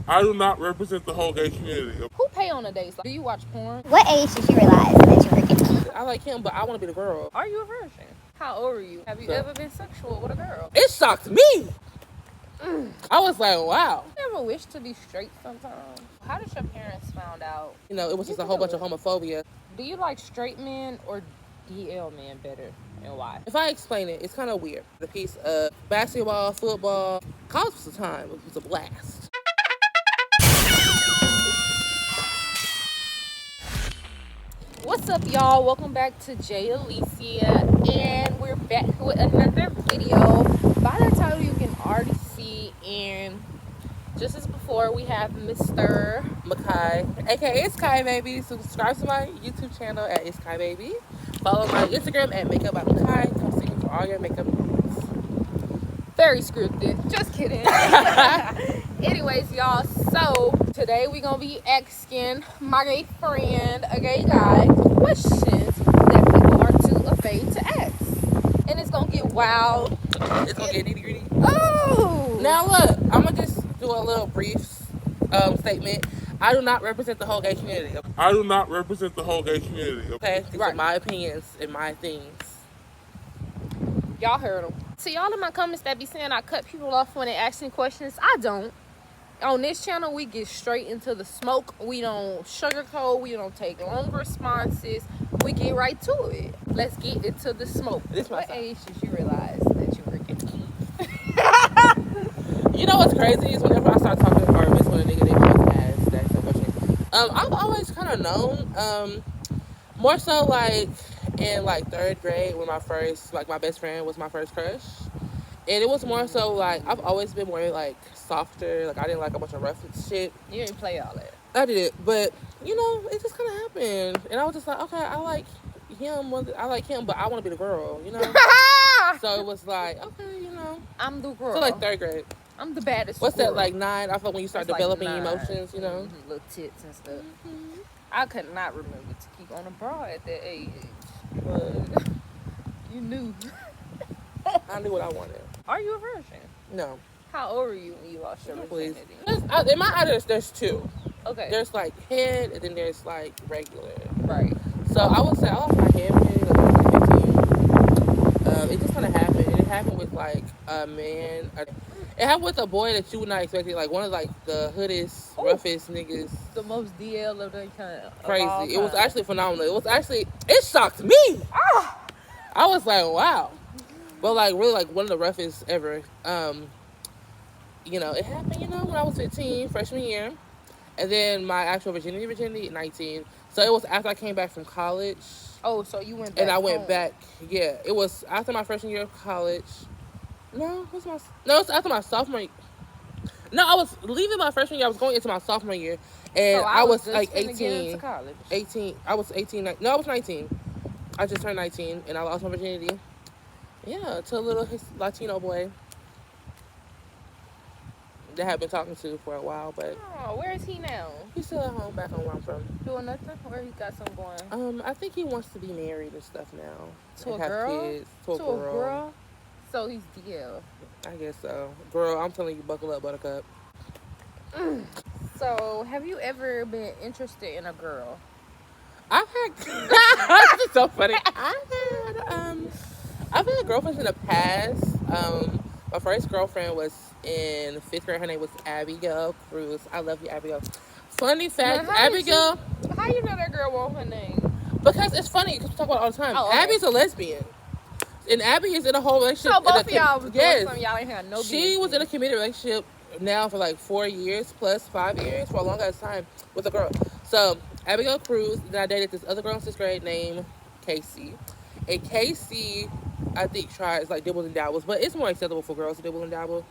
I do not represent the whole gay community. Who pay on a date? Do you watch porn? What age did you realize that you were gay? I like him, but I want to be the girl. Are you a virgin? How old are you? Have you ever been sexual with a girl? It shocked me. I was like, wow. You ever wish to be straight sometimes? How did your parents find out? You know, it was just a whole bunch of homophobia. Do you like straight men or DL men better, and why? If I explain it, it's kind of weird. The piece of basketball, football, college was a time. It was a blast. What's up, y'all? Welcome back to J Alicia, and we're back with another video. By the title, you can already see, and just as before, we have Mr. Makai, aka It's Kai Baby. Subscribe to my YouTube channel at It's Kai Baby. Follow my Instagram at Makeup by Makai. Come see me for all your makeup needs. Very scripted. Just kidding. Anyways, y'all, so today we're gonna be asking my gay friend, a gay guy, questions that people are too afraid to ask. And it's gonna get wild. It's gonna get nitty gritty. Oh! Now look, I'm gonna just do a little brief statement. I do not represent the whole gay community. I do not represent the whole gay community. Okay, these are Right. my opinions and my things. Y'all heard them. So y'all in my comments that be saying I cut people off when they asking questions, I don't. On this channel, we get straight into the smoke. We don't sugarcoat. We don't take long responses. We get right to it. Let's get into the smoke. What age did you realize that you were gay? You know what's crazy is whenever I start talking or miss when a nigga, they always ask that same question. I've always kind of known, more so like in like third grade when my best friend was my first crush. And it was more so like, I've always been more like softer. Like I didn't like a bunch of rough shit. You didn't play all that. I did it, but you know, it just kind of happened. And I was just like, okay, I like him, but I want to be the girl, you know? So it was like, okay, you know. I'm the girl. So like third grade. I'm the baddest What's girl. that, like 9? I feel when you start That's developing like 9. emotions, you know? Mm-hmm. Little tits and stuff. Mm-hmm. I could not remember to keep on a bra at that age. But you knew. I knew what I wanted. Are you a virgin? No. How old were you when you lost your Please. virginity? In my eyes, there's two. Okay. There's like head, and then there's like regular. Right. So I would say I lost my head when I was 15. It just kind of happened. And it happened with like a man. It happened with a boy that you would not expect. Like one of like the hoodest, roughest niggas. The most DL of that kind of Crazy. It was actually phenomenal. It shocked me. I was like, wow. But like really like one of the roughest ever. You know, it happened, you know, when I was 15, freshman year. And then my actual virginity, 19. So it was after I came back from college. Oh, so you went back And I went home. back, yeah. It was after my freshman year of college. It's after my sophomore year. No, I was leaving my freshman year. I was going into my sophomore year. And So I was just like finna 18. Get into college. 18. I was 18. No, I was 19. I just turned 19 and I lost my virginity. Yeah, to a little Latino boy that I had been talking to for a while, but Oh, where is he now? he's still at home, back home where I'm from. Doing nothing? Where he got something going? I think he wants to be married and stuff now. To and a have girl? Kids. To a girl. So he's DL. I guess so. Girl, I'm telling you, buckle up, buttercup. So, have you ever been interested in a girl? I've had this is so funny. I've had girlfriends in the past. My first girlfriend was in 5th grade. Her name was Abigail Cruz. I love you, Abigail. Funny fact, Abigail. How you know that girl wrote her name? Because it's funny, because we talk about it all the time. Oh, okay. Abby's a lesbian. And Abby is in a whole relationship. So both of y'all was doing something y'all ain't had no She business. was in a committed relationship now for like 4 years plus 5 years, for a long ass time with a girl. So Abigail Cruz, then I dated this other girl in 6th grade named Casey. And Casey, I think, tries like dibbles and dabbles, but it's more acceptable for girls to dibble and dabble.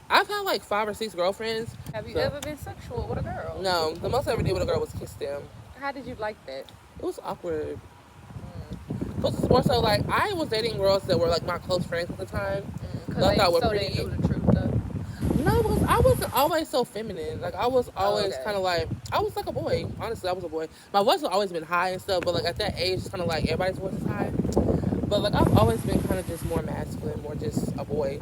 I've had like 5 or 6 girlfriends. Have you ever been sexual with a girl? No, the most I ever did with a girl was kiss them. How did you like that? It was awkward. But it's more so like I was dating girls that were like my close friends at the time. Because they knew the truth though. No, because I wasn't always so feminine. Like I was always kind of like, I was like a boy. Honestly, I was a boy. My voice has always been high and stuff, but like at that age, it's kind of like everybody's voice is high. But like I've always been kind of just more masculine, more just a boy.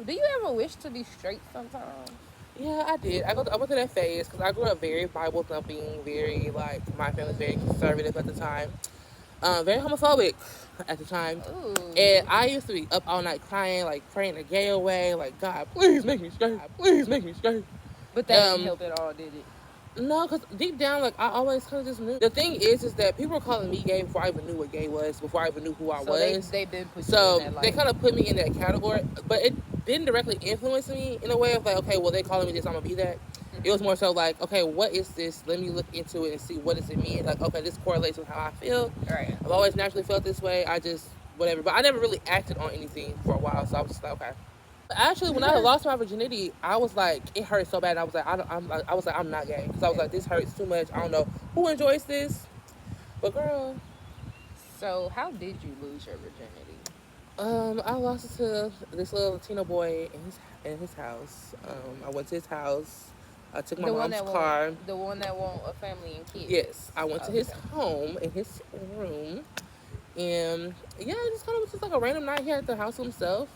Do you ever wish to be straight sometimes? Yeah, I did. I went through that phase because I grew up very Bible thumping, very like my family's very conservative at the time, very homophobic at the time, and Ooh. I used to be up all night crying, like praying the gay away, like God, please make me straight, please make me straight. But that didn't help at all, did it? No, because deep down, like I always kind of just knew. The thing is that people were calling me gay before I even knew what gay was, before I even knew who I So was. they been put you in So that they light. kind of put me in that category, but it didn't directly influence me in a way of like, okay, well they calling me this, I'm gonna be that. It was more so like, okay, what is this? Let me look into it and see what does it mean. Like, okay, this correlates with how I feel. Right. I've always naturally felt this way. I just whatever, but I never really acted on anything for a while. So I was just like, okay. Actually, when I lost my virginity, I was like, it hurt so bad. I was like, I'm not gay because I was like, this hurts too much. I don't know who enjoys this, but girl, So how did you lose your virginity? I lost it to this little Latino boy in his house. I went to his house. I took my mom's car. The one that want a family and kids. Yes, I went to his Okay. home in his room, and yeah, it just kind of was just like a random night here at the house himself.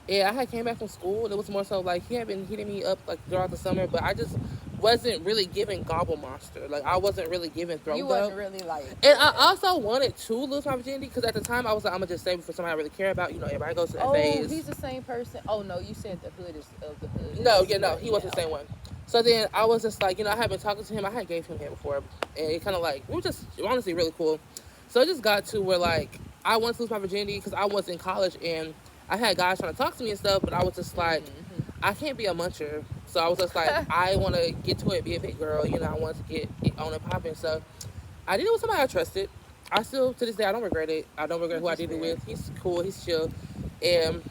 Yeah, I had came back from school. It was more so like he had been hitting me up like throughout the summer, but I just wasn't really giving gobble monster. Like I wasn't really giving throat You up. wasn't really like. And I also wanted to lose my virginity because at the time I was like, I'm gonna just save it for somebody I really care about. You know, everybody goes to that Oh, phase. he's the same person. Oh no, you said the hood is of the hood. No, yeah, no, he wasn't the same one. So then I was just like, you know, I had been talking to him. I had gave him head before, and it kind of like we were just honestly really cool. So it just got to where like I wanted to lose my virginity because I was in college and I had guys trying to talk to me and stuff, but I was just like, I can't be a muncher. So I was just like, I want to get to it, be a big girl. You know, I wanted to get it on and popping. So I did it with somebody I trusted. I still, to this day, I don't regret it. I don't regret who I did it with. He's cool. He's chill. And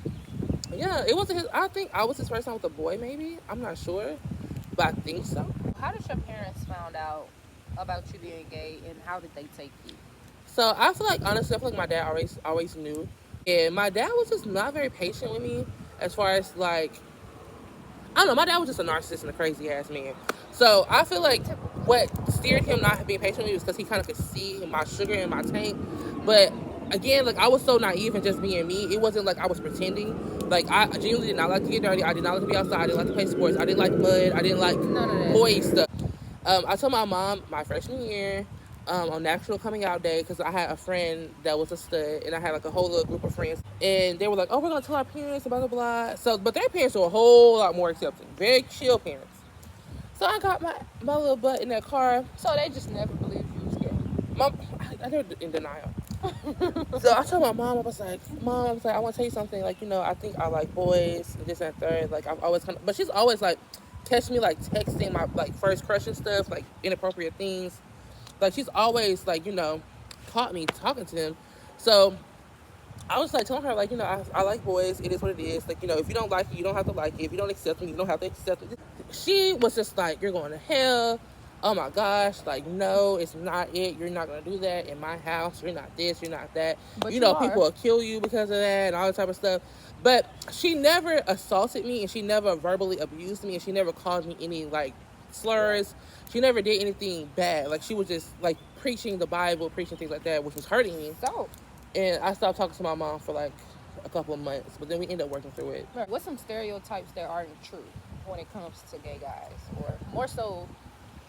yeah, it wasn't his. I think I was his first time with a boy, maybe. I'm not sure, but I think so. How did your parents found out about you being gay, and how did they take you? So I feel like honestly, I feel like my dad always knew, and my dad was just not very patient with me as far as like I don't know. My dad was just a narcissist and a crazy ass man. So I feel like what steered him not being patient with me was because he kind of could see my sugar in my tank. But again, like I was so naive and just being me. It wasn't like I was pretending. Like I genuinely did not like to get dirty. I did not like to be outside. I didn't like to play sports. I didn't like mud. I didn't like None of that. boy stuff. I told my mom my freshman year on National Coming Out Day because I had a friend that was a stud and I had like a whole little group of friends and they were like, oh, we're going to tell our parents, blah, blah, blah. So, but their parents were a whole lot more accepting. Very chill parents. So I got my little butt in that car. So they just never believed you was gay. Mom, I never in denial. So I told my mom, I was like, I want to tell you something. Like, you know, I think I like boys, and this and third. Like, I've always kind of, but she's always like, catch me like texting my like first crush and stuff, like inappropriate things. Like, she's always like, you know, caught me talking to them. So I was like telling her, like, you know, I like boys. It is what it is. Like, you know, if you don't like it, you don't have to like it. If you don't accept them, you don't have to accept it. She was just like, you're going to hell. Oh my gosh. Like, no, it's not it. You're not going to do that in my house. You're not this. You're not that. But you know, you are. people will kill you because of that and all that type of stuff. But she never assaulted me and she never verbally abused me and she never called me any like slurs. She never did anything bad. Like, she was just like preaching the Bible, preaching things like that, which was hurting me. So, And I stopped talking to my mom for like a couple of months, but then we ended up working through it. what's some stereotypes that aren't true when it comes to gay guys, or more so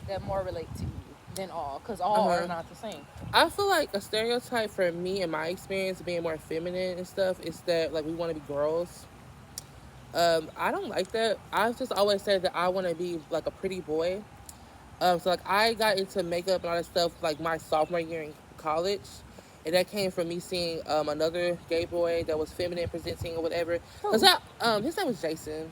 that more relate to you than all? Because all are not the same. I feel like a stereotype for me in my experience, being more feminine and stuff, is that like we want to be girls. I don't like that. I've just always said that I want to be like a pretty boy. So like I got into makeup and all that stuff like my sophomore year in college. And that came from me seeing another gay boy that was feminine presenting or whatever. Cause his name was Jason.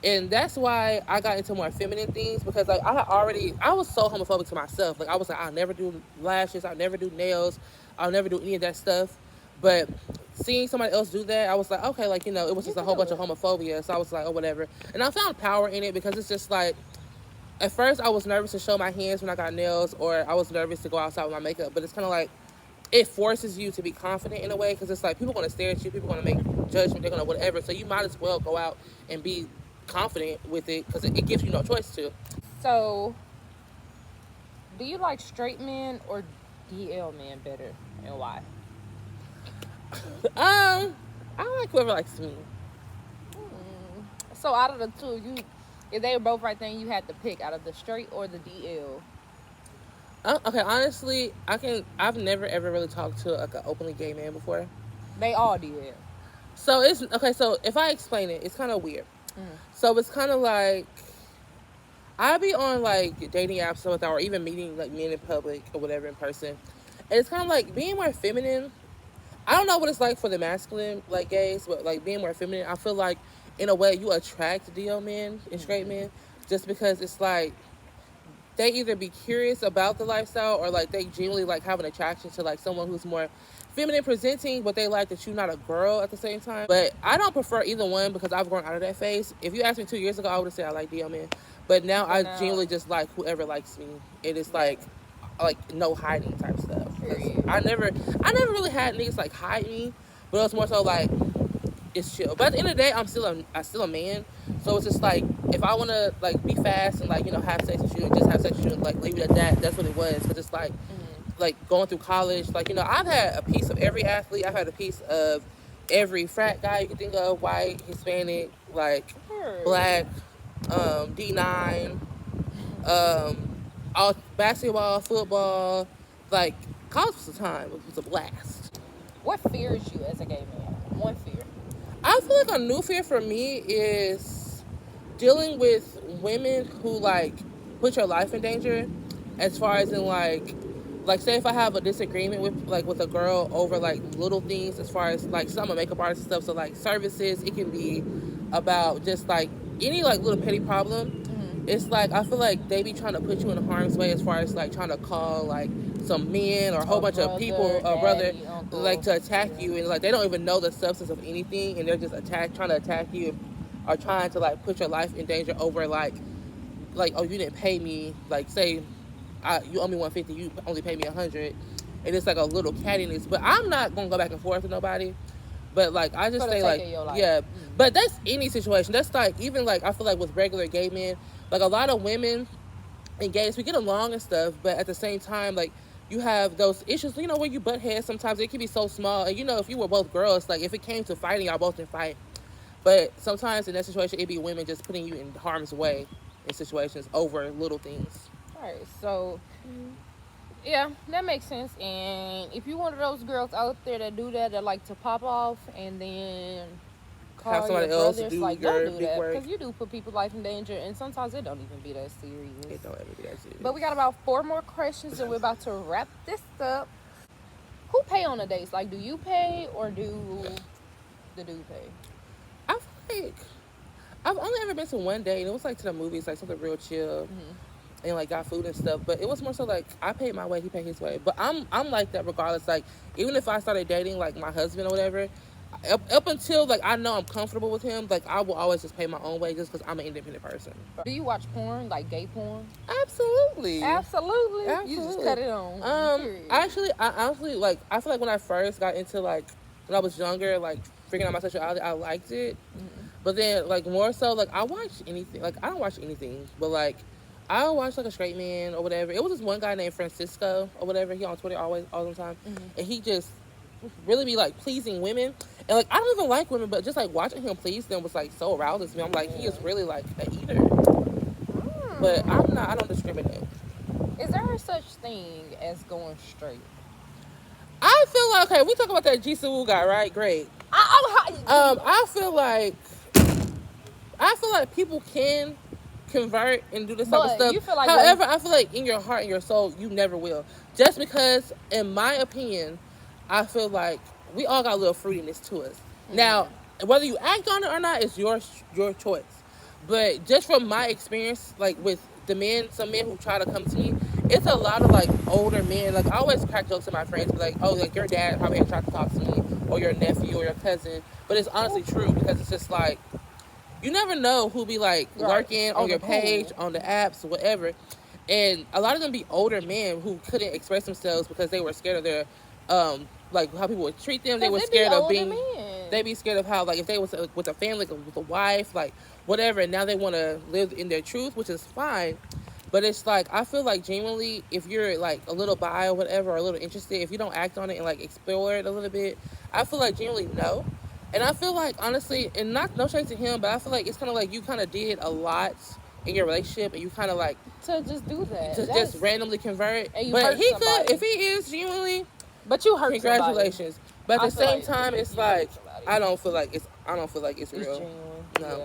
And that's why I got into more feminine things because like I was so homophobic to myself. Like I was like, I'll never do lashes, I'll never do nails, I'll never do any of that stuff. But seeing somebody else do that, I was like, okay, like, you know, it was just a whole bunch of homophobia. So I was like, oh, whatever. And I found power in it because it's just like, at first I was nervous to show my hands when I got nails, or I was nervous to go outside with my makeup. But it's kind of like, it forces you to be confident in a way because it's like people are going to stare at you, people are going to make judgment, they're going to whatever. So you might as well go out and be confident with it because it gives you no choice to. So, do you like straight men or DL men better, and why? I like whoever likes me. So out of the two, If they were both right there and you had to pick out of the straight or the DL. Okay, honestly, I've never ever really talked to like an openly gay man before. They all did. So it's okay. So if I explain it, it's kind of weird. So it's kind of like I be on like dating apps stuff like that, or even meeting like men in public or whatever in person, and it's kind of like being more feminine. I don't know what it's like for the masculine like gays, but like being more feminine, I feel like in a way you attract DL men and straight men just because it's like they either be curious about the lifestyle or like they genuinely like have an attraction to like someone who's more feminine presenting, but they like that you're not a girl at the same time. But I don't prefer either one because I've grown out of that phase. If you asked me 2 years ago, I would have said I like DL men, but now I genuinely just like whoever likes me. It is like no hiding type stuff. I never really had niggas like hide me, but it was more so like it's chill. But at the end of the day, I'm still a man, so it's just like if I want to like be fast and like have sex with you and just have sex with you and like leave it at that, that's what it was. But it's like like going through college, like I've had a piece of every athlete. I've had a piece of every frat guy you can think of, white, Hispanic, like black, D9, all basketball, football, like college was a time. It was a blast. What fears you as a gay man? One fear. I feel like a new fear for me is dealing with women who like put your life in danger, as far as in like say if I have a disagreement with a girl over like little things, as far as like some makeup artist and stuff, so like services, it can be about just like any like little petty problem. It's like I feel like they be trying to put you in harm's way as far as like trying to call like some men or a whole bunch of people, a brother, like to attack you, and like they don't even know the substance of anything, and they're just trying to attack you, or trying to like put your life in danger over like oh, you didn't pay me, like say you owe me $150, you only pay me $100, and it's like a little cattiness. But I'm not gonna go back and forth with nobody. But like I just say like but that's any situation. That's like even like I feel like with regular gay men, like a lot of women and gays, we get along and stuff, but at the same time like you have those issues, where you butt heads sometimes. It can be so small, and if you were both girls, like if it came to fighting, y'all both can fight. But sometimes in that situation, it'd be women just putting you in harm's way in situations over little things. All right, so yeah, that makes sense. And if you're one of those girls out there that do that like to pop off and then call have somebody your else brothers, do like your don't do that, work, because you do put people's life in danger, and sometimes it don't even be that serious. It don't ever be that serious. But we got about 4 more questions, and we're about to wrap this up. Who pay on the dates? Like, do you pay or do the dude pay? I feel like I've only ever been to one date, and it was like to the movies, like something real chill. And like got food and stuff, but it was more so like I paid my way, he paid his way. But I'm like that regardless. Like even if I started dating like my husband or whatever, up until like I know I'm comfortable with him, like I will always just pay my own way just because I'm an independent person. Do you watch porn, like gay porn? Absolutely. You just cut it on. Actually, I honestly like I feel like when I first got into like when I was younger, like figuring out my sexuality, I liked it. But then like more so like I watch anything. Like I don't watch anything, but like I'll watch like a straight man or whatever. It was this one guy named Francisco or whatever. He on Twitter all the time, and he just really be like pleasing women. And like I don't even like women, but just like watching him please them was like so arousing to me. I'm like, he is really like an eater. But I don't discriminate. Is there such thing as going straight? I feel like, okay, we talk about that Jisoo guy, right? Great. I feel like people can convert and do this type of stuff. You feel like however, I feel like in your heart and your soul, you never will. Just because, in my opinion, I feel like we all got a little fruitiness to us. Now, whether you act on it or not is your choice. But just from my experience, like with some men who try to come to me, it's a lot of like older men. Like I always crack jokes to my friends, like, oh, like your dad probably ain't tried to talk to me, or your nephew or your cousin. But it's honestly true, because it's just like, you never know who be like lurking on your page, on the apps, whatever. And a lot of them be older men who couldn't express themselves because they were scared of their, like how people would treat them. They were scared of being, they be scared of how, like if they was with a family, like, with a wife, like whatever. And now they want to live in their truth, which is fine. But it's like, I feel like genuinely, if you're like a little bi or whatever, or a little interested, if you don't act on it and like explore it a little bit, I feel like genuinely no. And I feel like, honestly, and no shade to him, but I feel like it's kind of like you kind of did a lot in your relationship and you kind of like to just do that. just randomly convert. And you But hurt he somebody. could, if he is genuinely, But you hurt congratulations. somebody. But at I the feel same like time, it's you hurt like somebody. I don't feel like it's It's real. genuine. No. Yeah.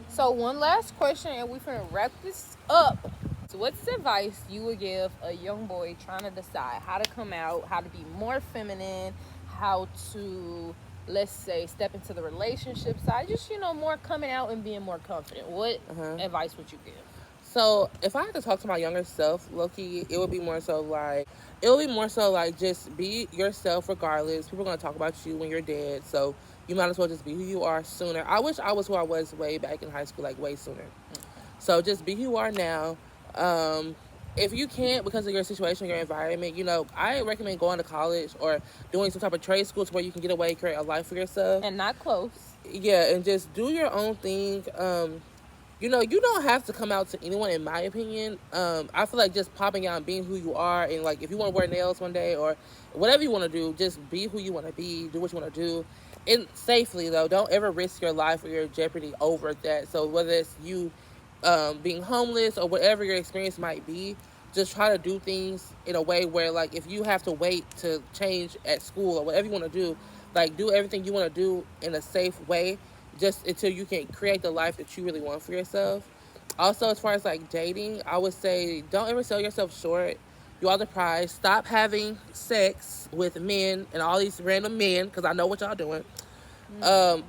So one last question, and we're gonna wrap this up. So what's the advice you would give a young boy trying to decide how to come out, how to be more feminine, how to, let's say, step into the relationship side, just, more coming out and being more confident? What advice would you give? So if I had to talk to my younger self, low-key, it would be more so like just be yourself regardless. People are gonna talk about you when you're dead, so you might as well just be who you are sooner. I wish I was who I was way back in high school, like way sooner. So just be who you are now. If you can't, because of your situation, your environment, I recommend going to college or doing some type of trade school to where you can get away, create a life for yourself. And not close. Yeah, and just do your own thing. You don't have to come out to anyone, in my opinion. I feel like just popping out and being who you are, and like if you want to wear nails one day or whatever you want to do, just be who you want to be, do what you want to do, and safely though. Don't ever risk your life or your jeopardy over that. So whether it's you being homeless or whatever your experience might be, just try to do things in a way where, like, if you have to wait to change at school or whatever you want to do, like, do everything you want to do in a safe way, just until you can create the life that you really want for yourself. Also, as far as like dating, I would say don't ever sell yourself short. You are the prize. Stop having sex with men and all these random men, because I know what y'all doing. I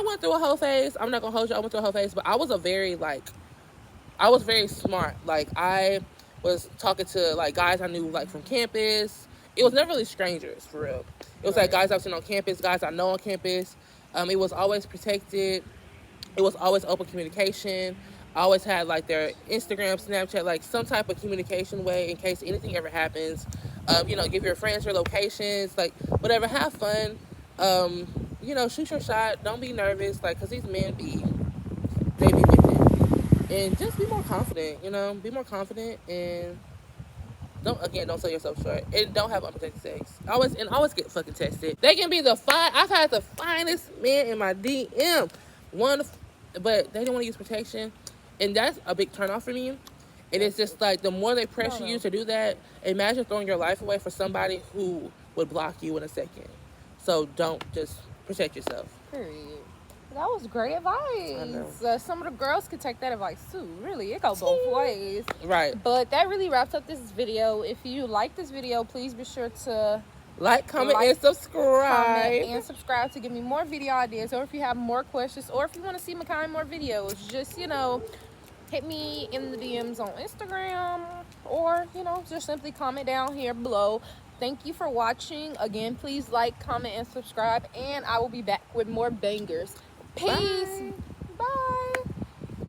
went through a whole phase. I'm not gonna hold you. I went through a whole phase, but I was very smart. Like, I was talking to like guys I knew like from campus. It was never really strangers, for real. It was like guys I've seen on campus, guys I know on campus. It was always protected. It was always open communication. I always had like their Instagram, Snapchat, like some type of communication way in case anything ever happens. Give your friends your locations, like whatever. Have fun. Shoot your shot. Don't be nervous, like, cause these men they be with it. And just be more confident. Be more confident and don't sell yourself short. And don't have unprotected sex. Always get fucking tested. They can be I've had the finest men in my DM. But they don't want to use protection. And that's a big turnoff for me. And it's just like, the more they pressure you to do that, imagine throwing your life away for somebody who would block you in a second. So don't, just protect yourself. Period. That was great advice. I know. Some of the girls could take that advice too. Really, it goes both ways. Right. But that really wraps up this video. If you like this video, please be sure to comment, and subscribe. Comment and subscribe to give me more video ideas. Or if you have more questions, or if you want to see Makai in more videos, just, hit me in the DMs on Instagram, or, just simply comment down here below. Thank you for watching. Again, please like, comment, and subscribe. And I will be back with more bangers. Peace. Bye.